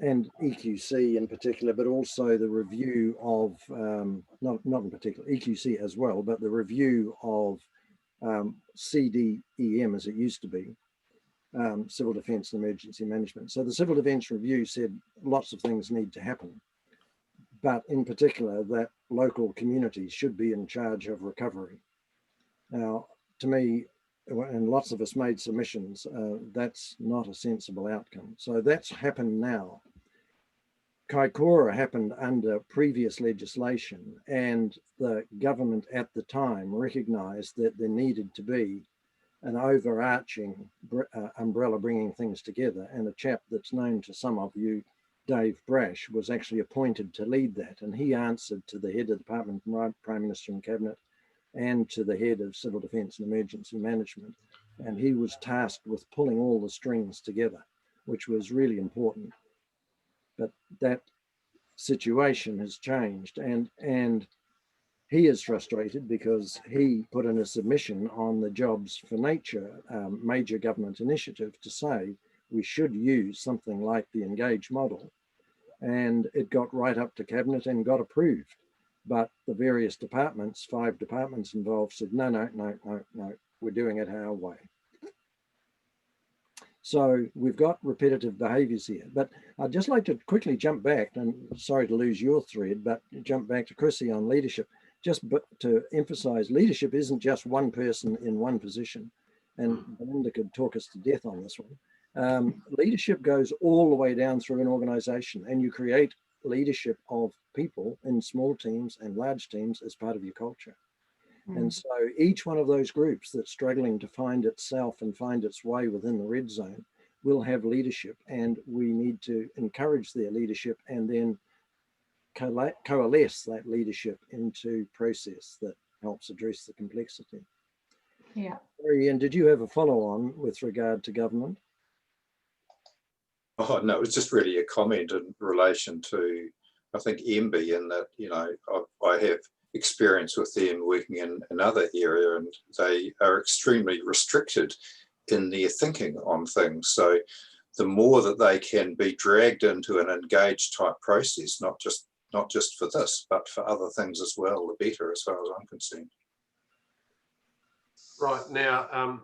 and EQC in particular, but also the review of, not in particular, EQC as well, but the review of CDEM as it used to be, Civil Defence and Emergency Management. So the Civil Defence Review said lots of things need to happen, but in particular that local communities should be in charge of recovery. Now, to me, and lots of us made submissions, that's not a sensible outcome. So that's happened now. Kaikoura happened under previous legislation, and the government at the time recognised that there needed to be an overarching umbrella bringing things together. And a chap that's known to some of you, Dave Brash, was actually appointed to lead that. And he answered to the head of the department, Prime Minister and Cabinet, and to the head of Civil Defence and Emergency Management. And he was tasked with pulling all the strings together, which was really important. But that situation has changed, and he is frustrated because he put in a submission on the Jobs for Nature major government initiative to say we should use something like the Engage model, and it got right up to Cabinet and got approved. But the various departments, 5 departments involved, said no, we're doing it our way. So we've got repetitive behaviours here. But I'd just like to quickly jump back, and sorry to lose your thread, but jump back to Chrissy on leadership, just to emphasise leadership isn't just one person in one position. And Belinda could talk us to death on this one. Leadership goes all the way down through an organisation, and you create leadership of people in small teams and large teams as part of your culture. And so each one of those groups that's struggling to find itself and find its way within the red zone will have leadership, and we need to encourage their leadership and then coalesce that leadership into process that helps address the complexity. Yeah. Ian, did you have a follow-on with regard to government? Oh, no, it's just really a comment in relation to, I think, MB, in that, you know, I have experience with them working in another area, and they are extremely restricted in their thinking on things. So the more that they can be dragged into an engaged type process, not just for this, but for other things as well, the better, as far as I'm concerned. Right now,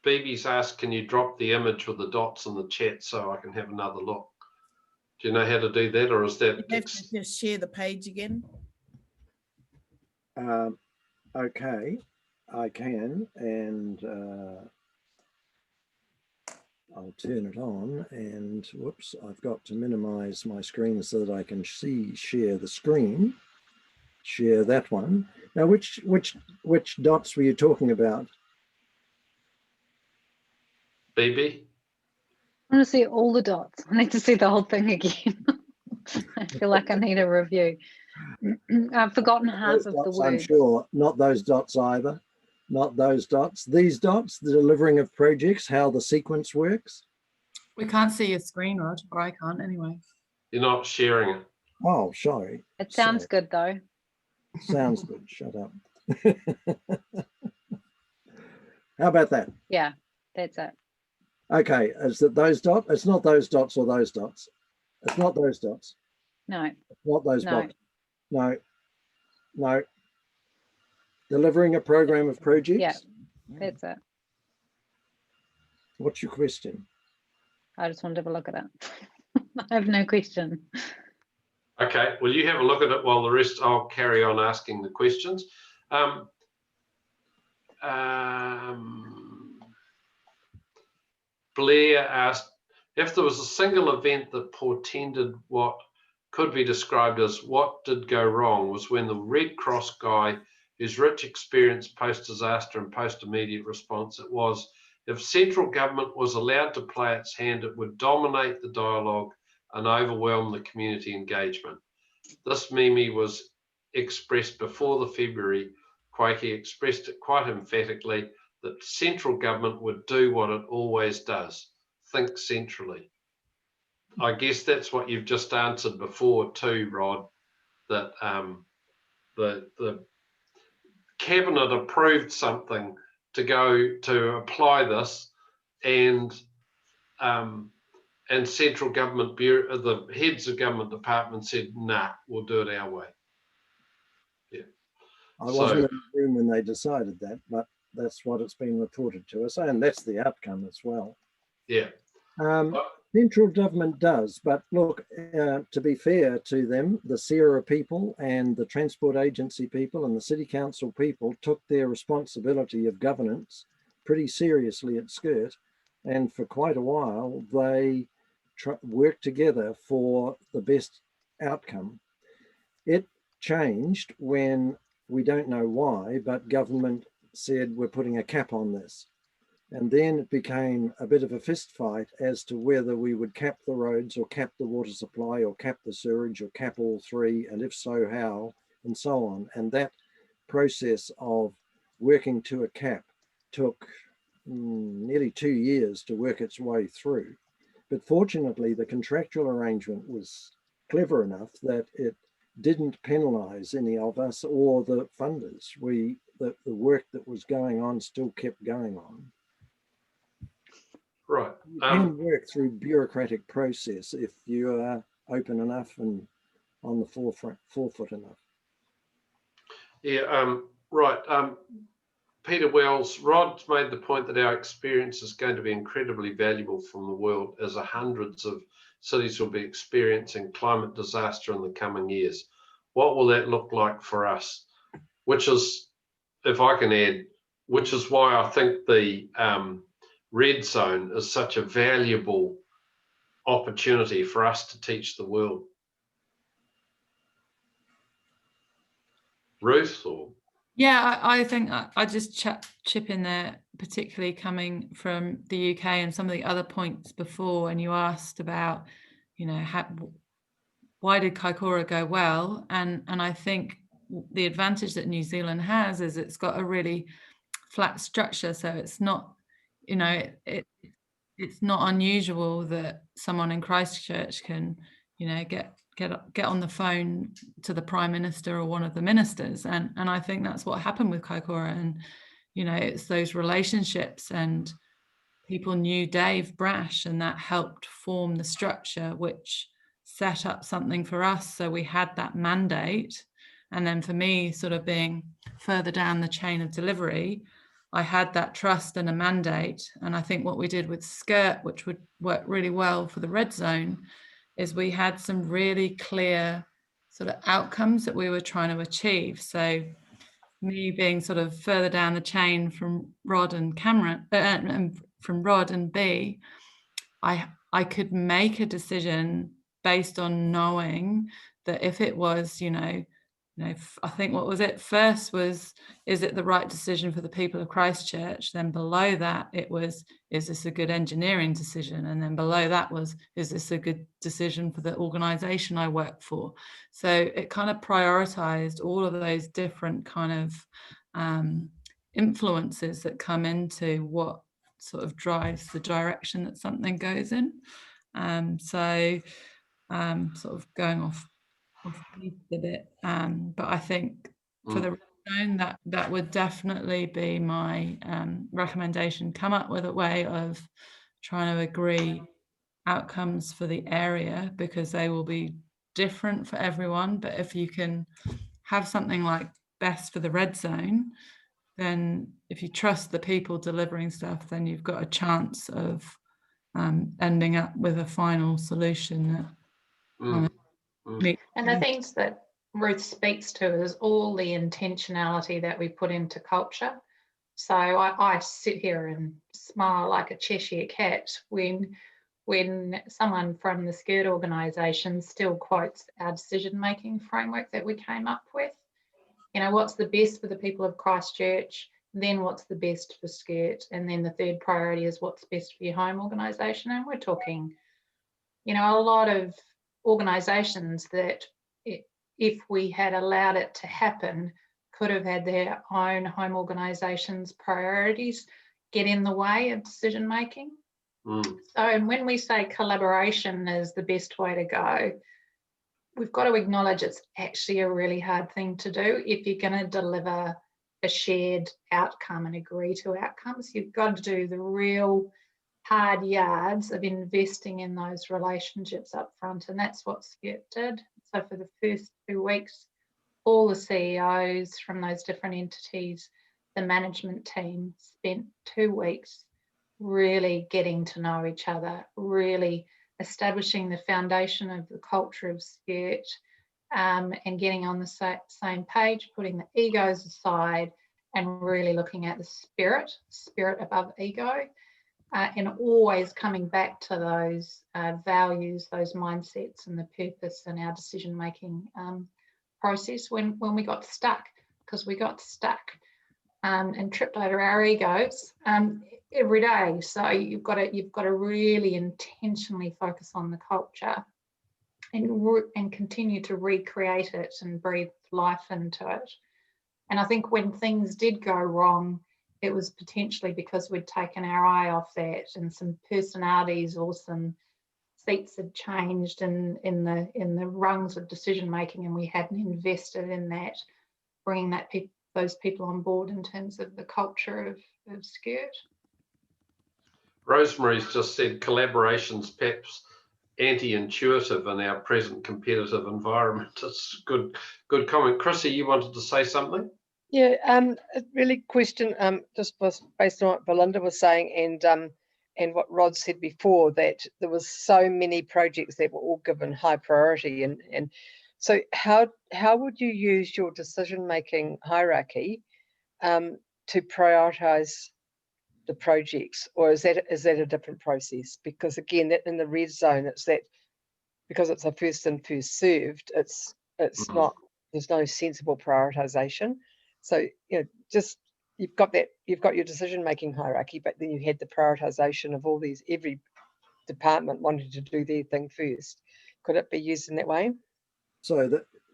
BB's asked, can you drop the image with the dots in the chat so I can have another look? Do you know how to do that, or is that? You have to just share the page again. Okay, I can, and I'll turn it on, and whoops, I've got to minimize my screen so that I can share the screen. Share that one. Now, which dots were you talking about? BB? I want to see all the dots. I need to see the whole thing again. I feel like I need a review. I've forgotten half of the words. I'm sure, not those dots either. Not those dots. These dots, the delivering of projects, how the sequence works. We can't see your screen, Rod, or I can't anyway. You're not sharing it. Oh, sorry. It sounds good though. Sounds good. Shut up. How about that? Yeah, that's it. Okay, is it those dots? It's not those dots or those dots. It's not those dots. No. It's not those No. dots. No. No. Delivering a program of projects? Yeah, that's it. What's your question? I just wanted to have a look at it. I have no question. Okay, well, you have a look at it while the rest, I'll carry on asking the questions. Blair asked, if there was a single event that portended what could be described as what did go wrong, was when the Red Cross guy, whose rich experience post-disaster and post-immediate response it was, if central government was allowed to play its hand, it would dominate the dialogue and overwhelm the community engagement. This meme was expressed before the February quake. He expressed it quite emphatically that central government would do what it always does, think centrally. I guess that's what you've just answered before too, Rod, that the cabinet approved something to go to apply this, and central government bureau, the heads of government departments said, nah, we'll do it our way. Yeah. I wasn't in the room when they decided that, but that's what it's been reported to us, and that's the outcome as well. Yeah. Central government does, but look, to be fair to them, the SERA people and the Transport Agency people and the City Council people took their responsibility of governance pretty seriously at Skirt, and for quite a while they work together for the best outcome. It changed when, we don't know why, but government said we're putting a cap on this. And then it became a bit of a fist fight as to whether we would cap the roads or cap the water supply or cap the sewage or cap all three, and if so, how, and so on. And that process of working to a cap took nearly 2 years to work its way through. But fortunately, the contractual arrangement was clever enough that it didn't penalise any of us or the funders. The work that was going on still kept going on. Right. You can work through bureaucratic process if you are open enough and on the forefoot enough. Yeah, right. Peter Wells, Rod's made the point that our experience is going to be incredibly valuable from the world, as hundreds of cities will be experiencing climate disaster in the coming years. What will that look like for us? Which is, if I can add, which is why I think the red zone is such a valuable opportunity for us to teach the world. Ruth, or? Yeah, I think I just chip in there, particularly coming from the UK and some of the other points before, and you asked about, you know, why did Kaikoura go well? And I think the advantage that New Zealand has is it's got a really flat structure, so it's not, you know, it's not unusual that someone in Christchurch can, you know, get on the phone to the Prime Minister or one of the ministers, and I think that's what happened with Kaikoura. And you know, it's those relationships, and people knew Dave Brash, and that helped form the structure which set up something for us. So we had that mandate, and then for me, sort of being further down the chain of delivery, I had that trust and a mandate. And I think what we did with Skirt, which would work really well for the red zone, is we had some really clear sort of outcomes that we were trying to achieve. So me being sort of further down the chain from Rod and Cameron, and from Rod and B, I could make a decision based on knowing that if it was, you know, I think what was it first was, is it the right decision for the people of Christchurch? Then below that it was, is this a good engineering decision? And then below that was, is this a good decision for the organisation I work for? So it kind of prioritised all of those different kind of influences that come into what sort of drives the direction that something goes in. So sort of going off a bit, but I think for the red zone, that would definitely be my recommendation. Come up with a way of trying to agree outcomes for the area, because they will be different for everyone. But if you can have something like best for the red zone, then if you trust the people delivering stuff, then you've got a chance of ending up with a final solution that and the things that Ruth speaks to is all the intentionality that we put into culture. So I sit here and smile like a Cheshire cat when someone from the Skirt organisation still quotes our decision-making framework that we came up with. You know, what's the best for the people of Christchurch, then what's the best for Skirt, and then the third priority is what's best for your home organisation. And we're talking, you know, a lot of organisations that, if we had allowed it to happen, could have had their own home organisations' priorities get in the way of decision making. So, and when we say collaboration is the best way to go, we've got to acknowledge it's actually a really hard thing to do. If you're going to deliver a shared outcome and agree to outcomes, you've got to do the real hard yards of investing in those relationships up front, and that's what Skirt did. So for the first 2 weeks, all the CEOs from those different entities, the management team, spent 2 weeks really getting to know each other, really establishing the foundation of the culture of Skirt, and getting on the same page, putting the egos aside and really looking at the spirit above ego. and always coming back to those values, those mindsets, and the purpose in our decision-making process when we got stuck, because we got stuck and tripped over our egos every day. So you've got to really intentionally focus on the culture and continue to recreate it and breathe life into it. And I think when things did go wrong, it was potentially because we'd taken our eye off that, and some personalities or some seats had changed in the rungs of decision making, and we hadn't invested in that, bringing those people on board in terms of the culture of Skirt. Rosemary's just said collaboration's perhaps anti-intuitive in our present competitive environment. It's good comment. Chrissy, you wanted to say something? Yeah, a really question just was based on what Belinda was saying and what Rod said before, that there was so many projects that were all given high priority, and so how would you use your decision-making hierarchy to prioritize the projects, or is that a different process? Because again, that in the red zone, it's that because it's a first in first served, it's not, there's no sensible prioritization. So just you've got your decision making hierarchy, but then you had the prioritization of all these, every department wanted to do their thing first. Could it be used in that way? So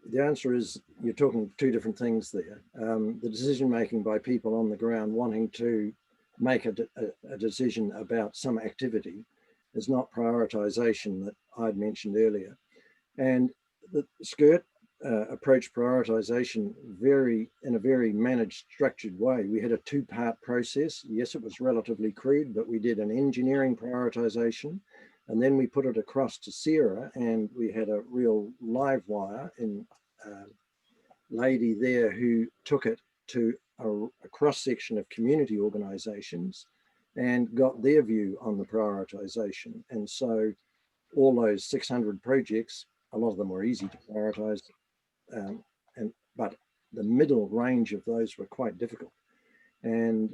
the answer is you're talking two different things there. The decision making by people on the ground wanting to make a decision about some activity is not prioritization that I'd mentioned earlier. And the Skirt approach prioritization in a very managed, structured way. We had a two-part process. Yes, it was relatively crude, but we did an engineering prioritization, and then we put it across to Sarah, and we had a real live wire in lady there who took it to a cross-section of community organizations and got their view on the prioritization. And so all those 600 projects, a lot of them were easy to prioritize, but the middle range of those were quite difficult. And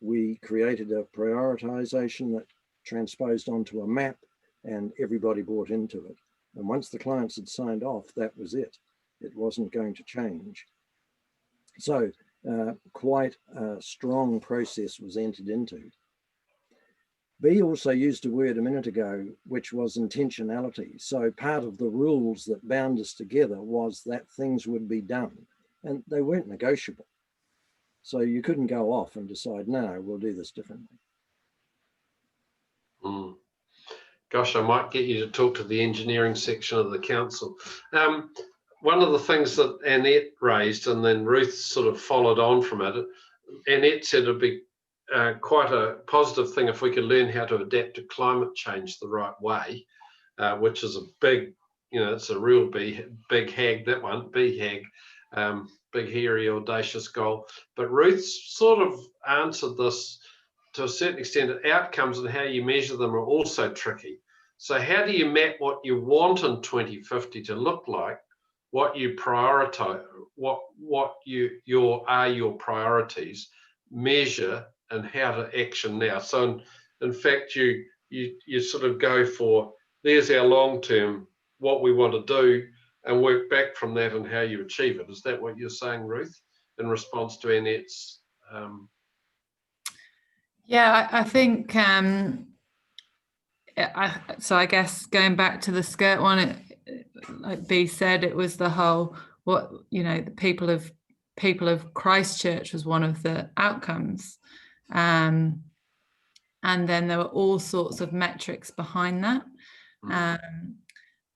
we created a prioritization that transposed onto a map, and everybody bought into it. And once the clients had signed off, that was it. It wasn't going to change. So quite a strong process was entered into. B also used a word a minute ago, which was intentionality. So part of the rules that bound us together was that things would be done, and they weren't negotiable. So you couldn't go off and decide, no, we'll do this differently. Gosh, I might get you to talk to the engineering section of the council. One of the things that Annette raised, and then Ruth sort of followed on from it, Annette said it'd be quite a positive thing if we could learn how to adapt to climate change the right way, which is a big, it's a real big hag, that one, BHAG, big, hairy, audacious goal. But Ruth sort of answered this to a certain extent. Outcomes and how you measure them are also tricky. So how do you map what you want in 2050 to look like, what you prioritize, what your priorities, measure, and how to action now? So in fact, you sort of go for, there's our long-term, what we want to do, and work back from that and how you achieve it. Is that what you're saying, Ruth, in response to Annette's? Yeah, I think, so I guess going back to the Skirt one, like B said, it was the whole, the people of Christchurch was one of the outcomes. And then there were all sorts of metrics behind that.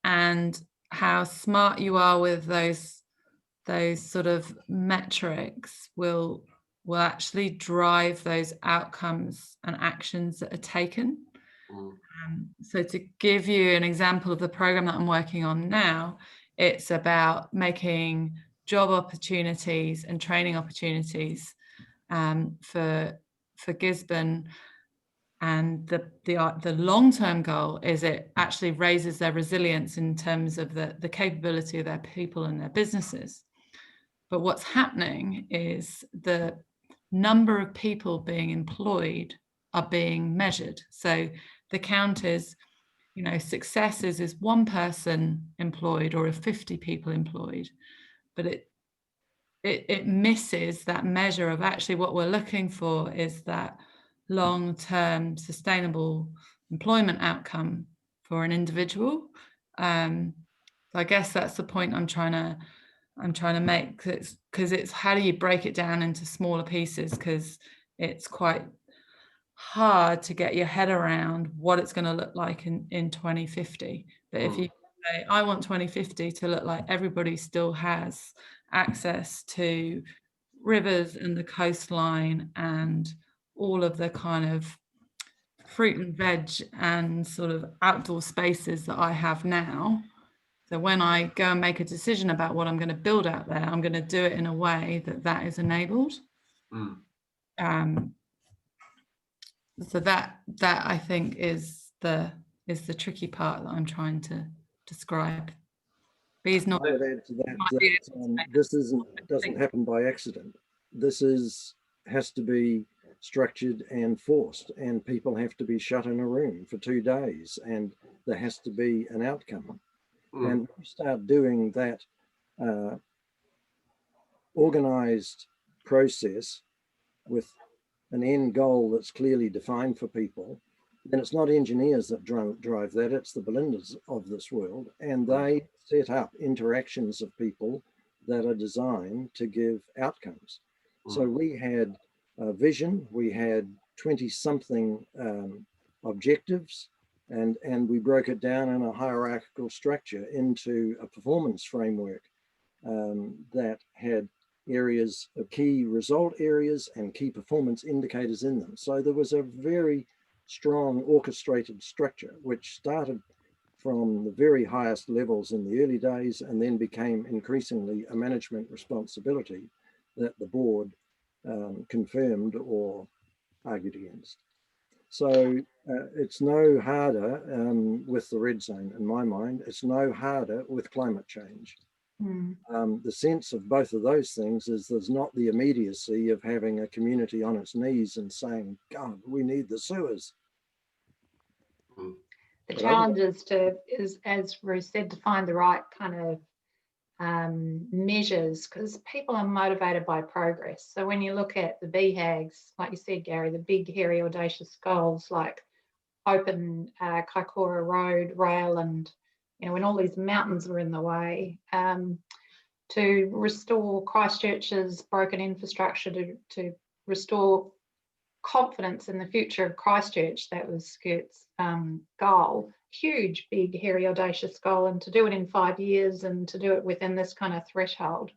And how smart you are with those sort of metrics will actually drive those outcomes and actions that are taken. So to give you an example of the program that I'm working on now, it's about making job opportunities and training opportunities for Gisborne. And the long-term goal is it actually raises their resilience in terms of the capability of their people and their businesses. But what's happening is the number of people being employed are being measured. So the count is, you know, successes is 1 person employed or 50 people employed, but it misses that measure of actually what we're looking for is that long-term sustainable employment outcome for an individual. So I guess that's the point I'm trying to make, because it's how do you break it down into smaller pieces, because it's quite hard to get your head around what it's going to look like in 2050. But if you say, I want 2050 to look like everybody still has access to rivers and the coastline and all of the kind of fruit and veg and sort of outdoor spaces that I have now. So when I go and make a decision about what I'm going to build out there, I'm going to do it in a way that is enabled. So that I think is the tricky part that I'm trying to describe. But he's not. I would add to that, this doesn't happen by accident. This has to be structured and forced, and people have to be shut in a room for 2 days, and there has to be an outcome. And when you start doing that organized process with an end goal that's clearly defined for people, then it's not engineers that drive that, it's the Belindas of this world, and they set up interactions of people that are designed to give outcomes. So we had a vision, we had 20-something objectives, and we broke it down in a hierarchical structure into a performance framework that had areas of key result areas and key performance indicators in them. So there was a very strong orchestrated structure, which started from the very highest levels in the early days and then became increasingly a management responsibility that the board confirmed or argued against. So it's no harder with the red zone, in my mind. It's no harder with climate change. The sense of both of those things is there's not the immediacy of having a community on its knees and saying, God, we need the sewers. The challenge is, as Ruth said, to find the right kind of measures, because people are motivated by progress. So when you look at the BHAGs, like you said, Gary, the big, hairy, audacious goals like open Kaikoura Road, rail, and when all these mountains were in the way, to restore Christchurch's broken infrastructure, to restore confidence in the future of Christchurch, that was Skirt's goal. Huge, big, hairy, audacious goal, and to do it in 5 years and to do it within this kind of threshold.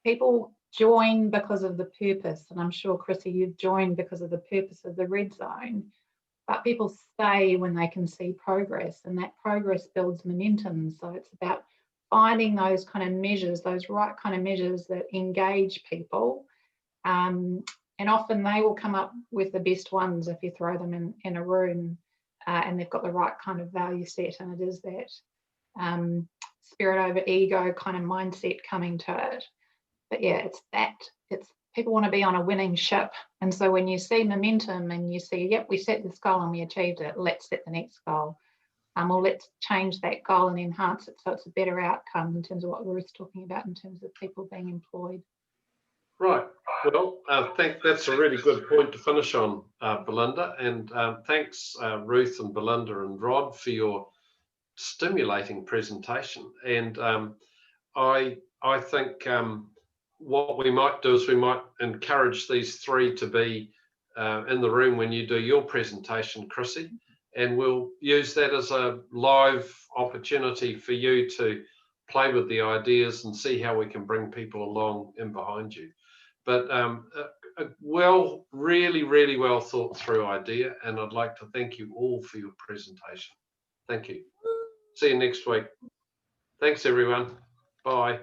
People join because of the purpose, and I'm sure, Chrissy, you've joined because of the purpose of the red zone. But people stay when they can see progress, and that progress builds momentum. So it's about finding those kind of measures, those right kind of measures that engage people. And often they will come up with the best ones if you throw them in a room and they've got the right kind of value set. And it is that spirit over ego kind of mindset coming to it. But yeah, it's people want to be on a winning ship. And so when you see momentum and you see, yep, we set this goal and we achieved it, let's set the next goal. Or let's change that goal and enhance it so it's a better outcome in terms of what Ruth's talking about in terms of people being employed. Right. Well, I think that's a really good point to finish on, Belinda. And thanks, Ruth and Belinda and Rod, for your stimulating presentation. And I think what we might do is we might encourage these three to be in the room when you do your presentation, Chrissy, and we'll use that as a live opportunity for you to play with the ideas and see how we can bring people along in behind you. But a really well thought through idea, and I'd like to thank you all for your presentation. Thank you. See you next week. Thanks, everyone. Bye.